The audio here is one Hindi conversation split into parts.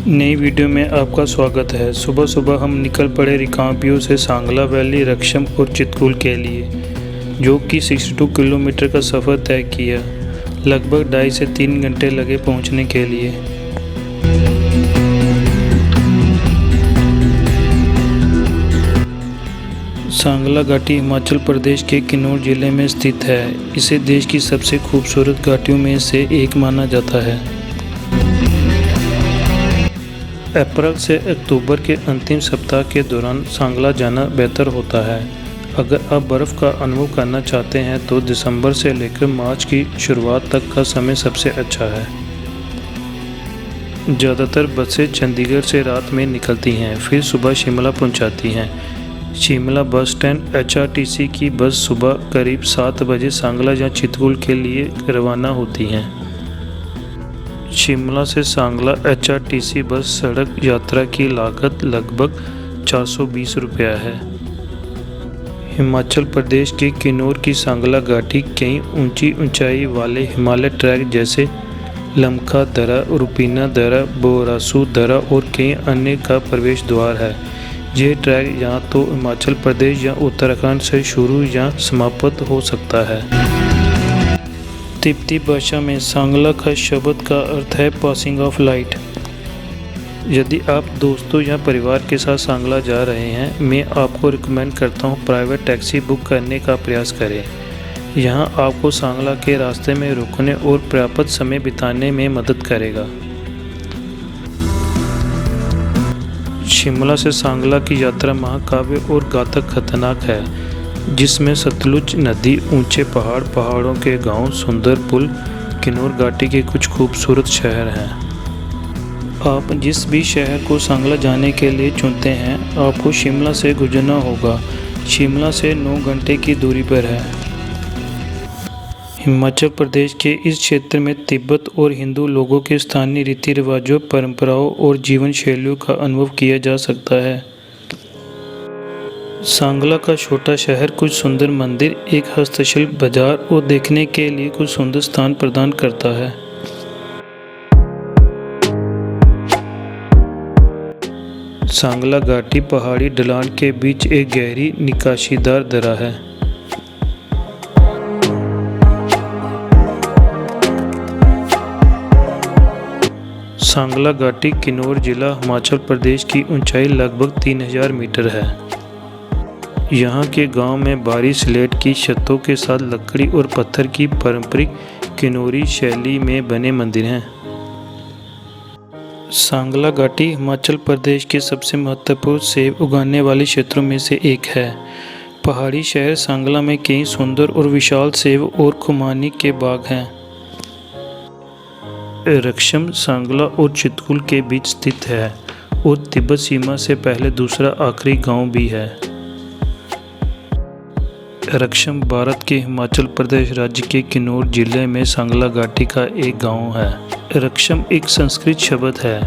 नई वीडियो में आपका स्वागत है। सुबह सुबह हम निकल पड़े रिकांगपिओ से सांगला वैली, रक्षम और चित्रकूट के लिए, जो कि 62 किलोमीटर का सफ़र तय किया। लगभग 2.5 से 3 घंटे लगे पहुंचने के लिए। सांगला घाटी हिमाचल प्रदेश के किन्नौर जिले में स्थित है। इसे देश की सबसे खूबसूरत घाटियों में से एक माना जाता है। अप्रैल से अक्टूबर के अंतिम सप्ताह के दौरान सांगला जाना बेहतर होता है। अगर आप बर्फ़ का अनुभव करना चाहते हैं तो दिसंबर से लेकर मार्च की शुरुआत तक का समय सबसे अच्छा है। ज़्यादातर बसें चंडीगढ़ से रात में निकलती हैं, फिर सुबह शिमला पहुंचाती हैं। शिमला बस स्टैंड HRTC की बस सुबह करीब 7 बजे सांगला या चित्रकूट के लिए रवाना होती हैं। शिमला से सांगला HRTC बस सड़क यात्रा की लागत लगभग 420 रुपया है। हिमाचल प्रदेश के किन्नौर की सांगला घाटी कई ऊंची ऊंचाई वाले हिमालय ट्रैक जैसे लमखा दर्रा, रुपीना दर्रा, बोरासू दर्रा और कई अन्य का प्रवेश द्वार है। ये ट्रैक या तो हिमाचल प्रदेश या उत्तराखंड से शुरू या समाप्त हो सकता है। तिब्बती भाषा में सांगला का शब्द का अर्थ है पासिंग ऑफ लाइट। यदि आप दोस्तों या परिवार के साथ सांगला जा रहे हैं, मैं आपको रिकमेंड करता हूं प्राइवेट टैक्सी बुक करने का प्रयास करें। यहां आपको सांगला के रास्ते में रुकने और पर्याप्त समय बिताने में मदद करेगा। शिमला से सांगला की यात्रा महाकाव्य और घातक खतरनाक है, जिसमें सतलुज नदी, ऊंचे पहाड़, पहाड़ों के गांव, सुंदर पुल, किन्नौर घाटी के कुछ खूबसूरत शहर हैं। आप जिस भी शहर को सांगला जाने के लिए चुनते हैं, आपको शिमला से गुजरना होगा। शिमला से 9 घंटे की दूरी पर है। हिमाचल प्रदेश के इस क्षेत्र में तिब्बत और हिंदू लोगों के स्थानीय रीति रिवाजों, परंपराओं और जीवन शैलियों का अनुभव किया जा सकता है। सांगला का छोटा शहर कुछ सुंदर मंदिर, एक हस्तशिल्प बाजार और देखने के लिए कुछ सुंदर स्थान प्रदान करता है। सांगला घाटी पहाड़ी ढलान के बीच एक गहरी निकाशीदार दर्रा है। सांगला घाटी किन्नौर जिला, हिमाचल प्रदेश की ऊंचाई लगभग 3000 मीटर है। यहाँ के गांव में बारी स्लेट की छतों के साथ लकड़ी और पत्थर की पारंपरिक किन्नौरी शैली में बने मंदिर हैं। सांगला घाटी हिमाचल प्रदेश के सबसे महत्वपूर्ण सेब उगाने वाले क्षेत्रों में से एक है। पहाड़ी शहर सांगला में कई सुंदर और विशाल सेब और खुमानी के बाग हैं। रक्षम सांगला और चित्रकूट के बीच स्थित है और तिब्बत सीमा से पहले दूसरा आखिरी गांव भी है। रक्षम भारत के हिमाचल प्रदेश राज्य के किन्नौर जिले में सांगला घाटी का एक गांव है। रक्षम एक संस्कृत शब्द है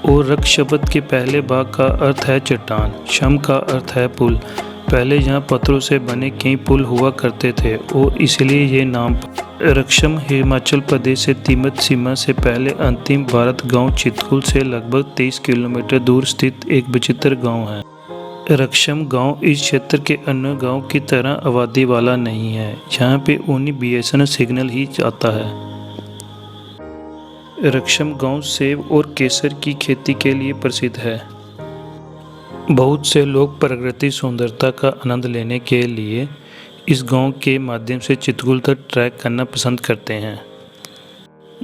और रक्ष शब्द के पहले भाग का अर्थ है चट्टान, शम का अर्थ है पुल। पहले यहाँ पत्थरों से बने कई पुल हुआ करते थे और इसलिए ये नाम। रक्षम हिमाचल प्रदेश से तिब्बत सीमा से पहले अंतिम भारत गांव चित्रकूट से लगभग 23 किलोमीटर दूर स्थित एक विचित्र गांव है। रक्षम गांव इस क्षेत्र के अन्य गांव की तरह आबादी वाला नहीं है। यहाँ पे ओनली BSNL सिग्नल ही आता है। रक्षम गांव सेब और केसर की खेती के लिए प्रसिद्ध है। बहुत से लोग प्राकृतिक सुंदरता का आनंद लेने के लिए इस गांव के माध्यम से चित्रकूट तक ट्रैक करना पसंद करते हैं।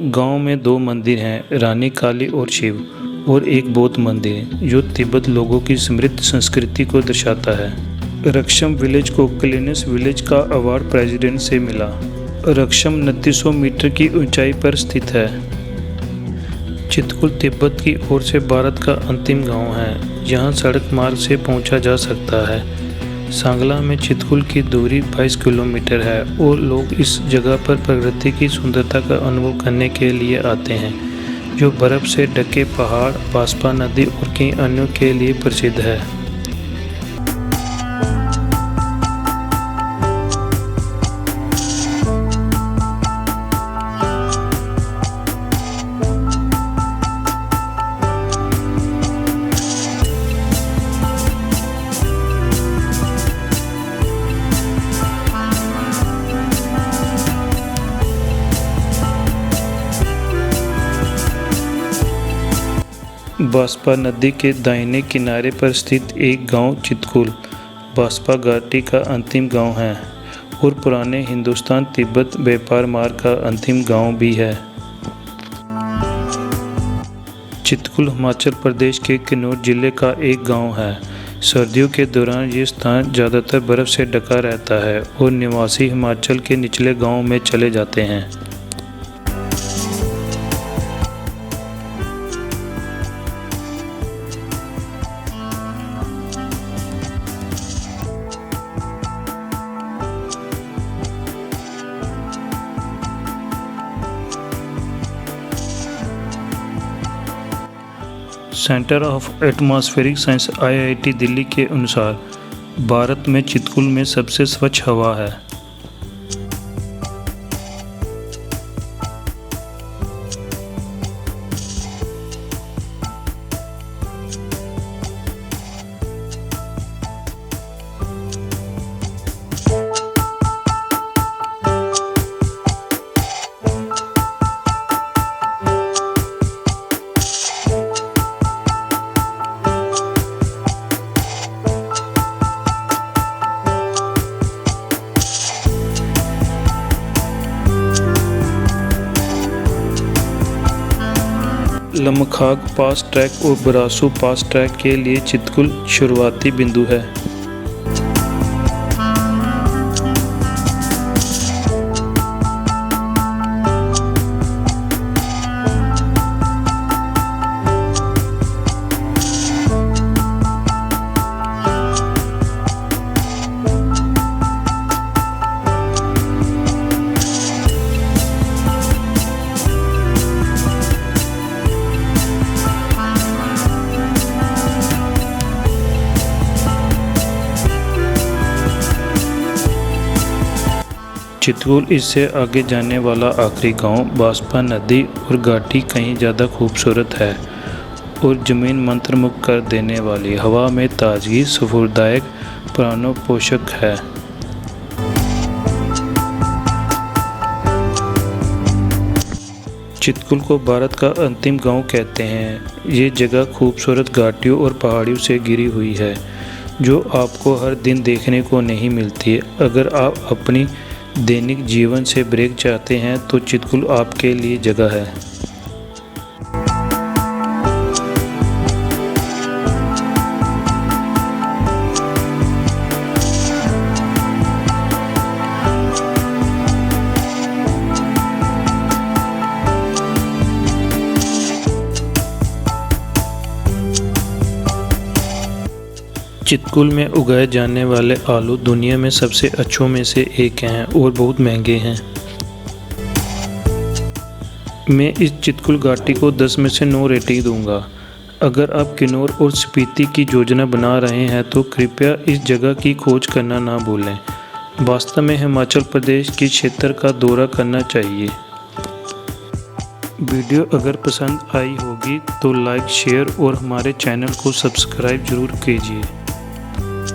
गांव में 2 मंदिर हैं, रानी काली और शिव, और एक बौद्ध मंदिर जो तिब्बत लोगों की समृद्ध संस्कृति को दर्शाता है। रक्षम विलेज को क्लीनेस्ट विलेज का अवार्ड प्रेसिडेंट से मिला। रक्षम 2900 मीटर की ऊंचाई पर स्थित है। चित्रकूट तिब्बत की ओर से भारत का अंतिम गांव है। यहाँ सड़क मार्ग से पहुंचा जा सकता है। सांगला में चित्रकूट की दूरी 22 किलोमीटर है और लोग इस जगह पर प्रकृति की सुंदरता का अनुभव करने के लिए आते हैं, जो बर्फ से ढके पहाड़, बास्पा नदी और कई अन्यों के लिए प्रसिद्ध है। बांसपा नदी के दाहिने किनारे पर स्थित एक गांव चितकुल बांसपा घाटी का अंतिम गांव है और पुराने हिंदुस्तान तिब्बत व्यापार मार्ग का अंतिम गांव भी है। चितकुल हिमाचल प्रदेश के किन्नौर जिले का एक गांव है। सर्दियों के दौरान ये स्थान ज़्यादातर बर्फ़ से ढका रहता है और निवासी हिमाचल के निचले गांवों में चले जाते हैं। Centre of atmospheric science IIT Delhi के अनुसार भारत में चितकुल में सबसे स्वच्छ हवा है। लमखाग पास ट्रैक और बरासू पास ट्रैक के लिए चितकुल शुरुआती बिंदु है। चितकुल इससे आगे जाने वाला आखिरी गांव बांसपा नदी और घाटी कहीं ज़्यादा खूबसूरत है और ज़मीन मंत्रमुग्ध कर देने वाली, हवा में ताजगी, स्फूर्तिदायक, प्राणों पोषक है। चितकुल को भारत का अंतिम गांव कहते हैं। ये जगह खूबसूरत घाटियों और पहाड़ियों से घिरी हुई है जो आपको हर दिन देखने को नहीं मिलती। अगर आप अपनी दैनिक जीवन से ब्रेक चाहते हैं तो चितकुल आपके लिए जगह है। चितकुल में उगाए जाने वाले आलू दुनिया में सबसे अच्छों में से एक हैं और बहुत महंगे हैं। मैं इस चितकुल घाटी को 10 में से 9 रेटिंग दूंगा। अगर आप किन्नौर और स्पीति की योजना बना रहे हैं तो कृपया इस जगह की खोज करना ना भूलें। वास्तव में हिमाचल प्रदेश के क्षेत्र का दौरा करना चाहिए। वीडियो अगर पसंद आई होगी तो लाइक, शेयर और हमारे चैनल को सब्सक्राइब जरूर कीजिए।